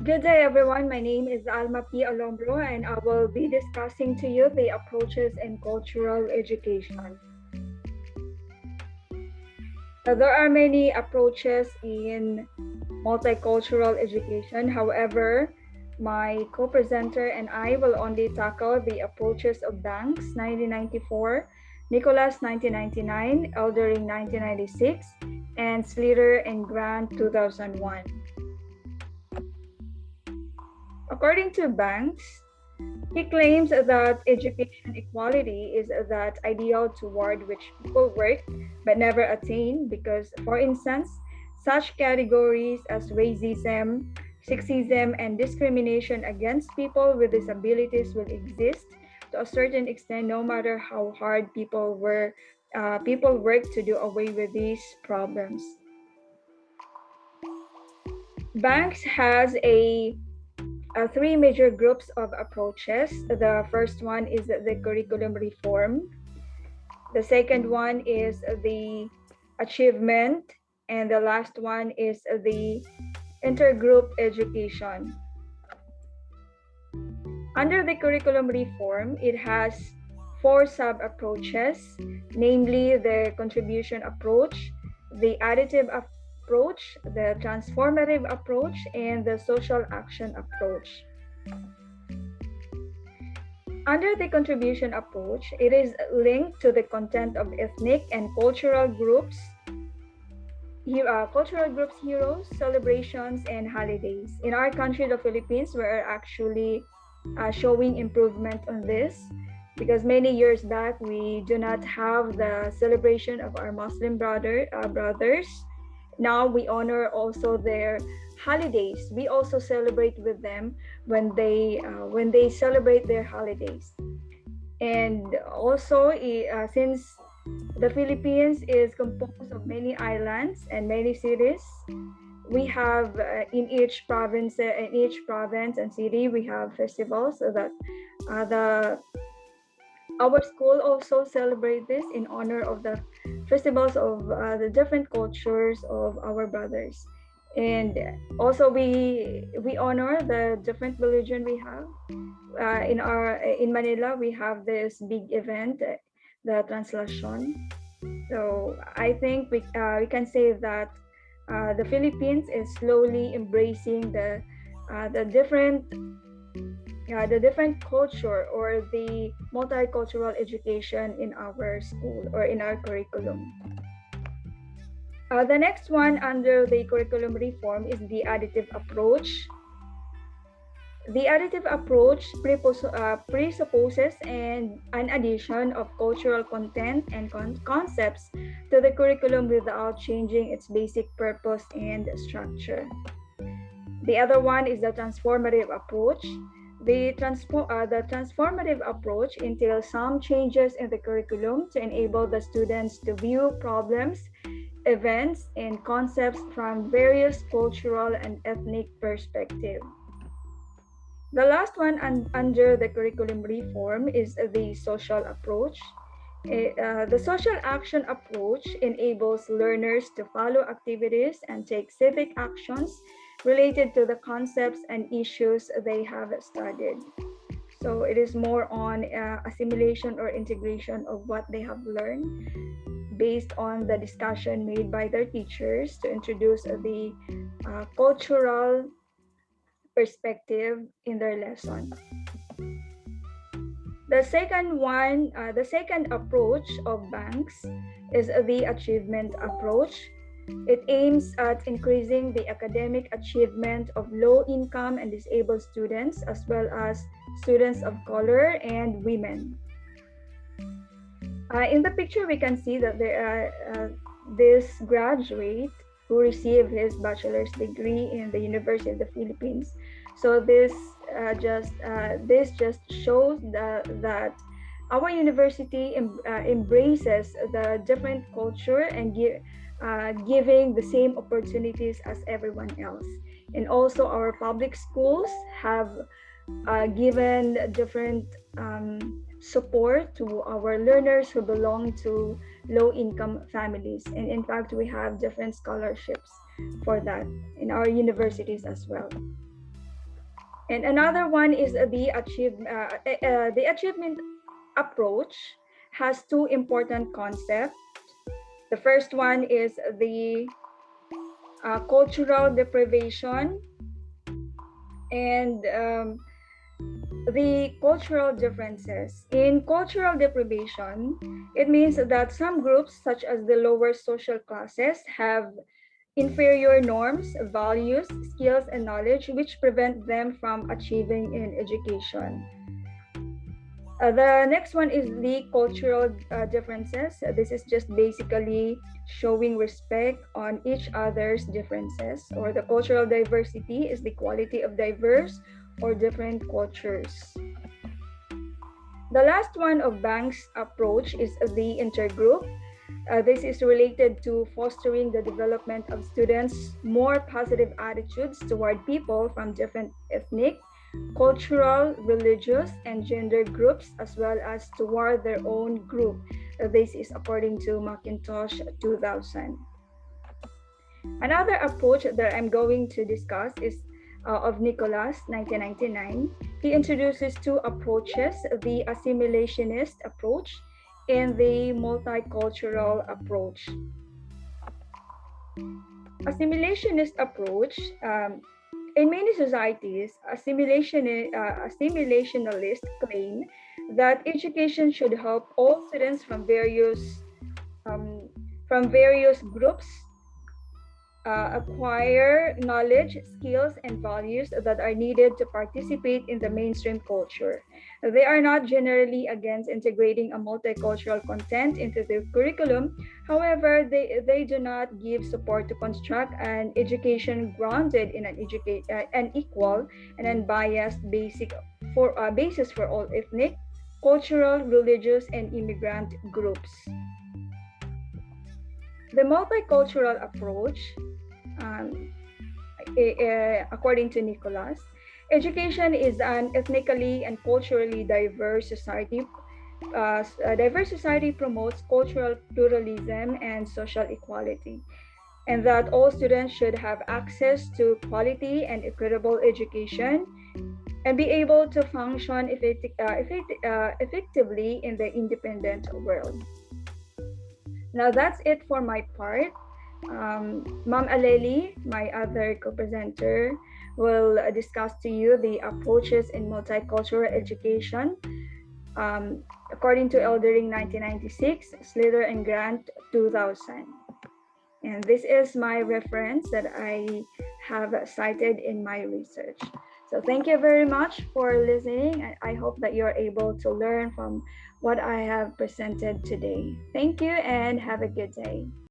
Good day, everyone. My name is Alma P. Alombro, and I will be discussing to you the approaches in cultural education. There are many approaches in multicultural education. However, my co-presenter and I will only tackle the approaches of Banks 1994, Nicolas 1999, Eldering 1996, and Slater and Grant 2001. According to Banks, he claims that education equality is that ideal toward which people work but never attain because, for instance, such categories as racism, sexism, and discrimination against people with disabilities will exist to a certain extent no matter how hard people work to do away with these problems. Banks has three major groups of approaches. The first one is the curriculum reform. The second one is the achievement. And the last one is the intergroup education. Under the curriculum reform, it has four sub-approaches, namely the contribution approach, the additive approach, the transformative approach, and the social action approach. Under the contribution approach, it is linked to the content of ethnic and cultural groups, heroes, celebrations, and holidays. In our country, the Philippines, we are actually showing improvement on this because many years back, we do not have the celebration of our Muslim brothers. Now we honor also their holidays. We also celebrate with them when they celebrate their holidays. And also, since the Philippines is composed of many islands and many cities, we have in each province and city we have festivals so that our school also celebrate this in honor of the festivals of the different cultures of our brothers, and also we honor the different religion we have. In Manila we have this big event, the translation. So I think we can say that the Philippines is slowly embracing the different culture or the multicultural education in our school or in our curriculum. The next one under the curriculum reform is the additive approach. The additive approach presupposes an addition of cultural content and concepts to the curriculum without changing its basic purpose and structure. The other one is the transformative approach. The transformative approach entails some changes in the curriculum to enable the students to view problems, events, and concepts from various cultural and ethnic perspectives. The last one under the curriculum reform is the social approach. The social action approach enables learners to follow activities and take civic actions related to the concepts and issues they have studied. So it is more on assimilation or integration of what they have learned based on the discussion made by their teachers to introduce the cultural perspective in their lesson. The second approach of Banks is the achievement approach. It aims at increasing the academic achievement of low-income and disabled students, as well as students of color and women. In the picture, we can see that there are this graduate who received his bachelor's degree in the University of the Philippines. So this just shows that our university embraces the different culture and giving the same opportunities as everyone else. And also our public schools have given different support to our learners who belong to low-income families. And in fact, we have different scholarships for that in our universities as well. And another one is the achievement approach has two important concepts. The first one is the cultural deprivation and the cultural differences. In cultural deprivation, it means that some groups, such as the lower social classes, have inferior norms, values, skills, and knowledge which prevent them from achieving in education. The next one is the cultural differences. This is just basically showing respect on each other's differences, or the cultural diversity is the quality of diverse or different cultures. The last one of Banks' approach is the intergroup. This is related to fostering the development of students' more positive attitudes toward people from different ethnic, cultural, religious, and gender groups, as well as toward their own group. This is according to Macintosh 2000. Another approach that I'm going to discuss is of Nicolas, 1999. He introduces two approaches, the Assimilationist approach and the Multicultural approach. Assimilationist approach, in many societies, assimilationalists claim that education should help all students from various groups acquire knowledge, skills, and values that are needed to participate in the mainstream culture. They are not generally against integrating a multicultural content into their curriculum. However, they do not give support to construct an education grounded in an equal and unbiased basis for all ethnic, cultural, religious, and immigrant groups. The multicultural approach, um, according to Nicolas, education is an ethnically and culturally diverse society. A diverse society promotes cultural pluralism and social equality, and that all students should have access to quality and equitable education and be able to function effectively in the independent world. Now that's it for my part. Ma'am Aleli, my other co-presenter, will discuss to you the approaches in multicultural education according to Eldering 1996, Slither and Grant 2000. And this is my reference that I have cited in my research. So thank you very much for listening. I hope that you're able to learn from what I have presented today. Thank you and have a good day.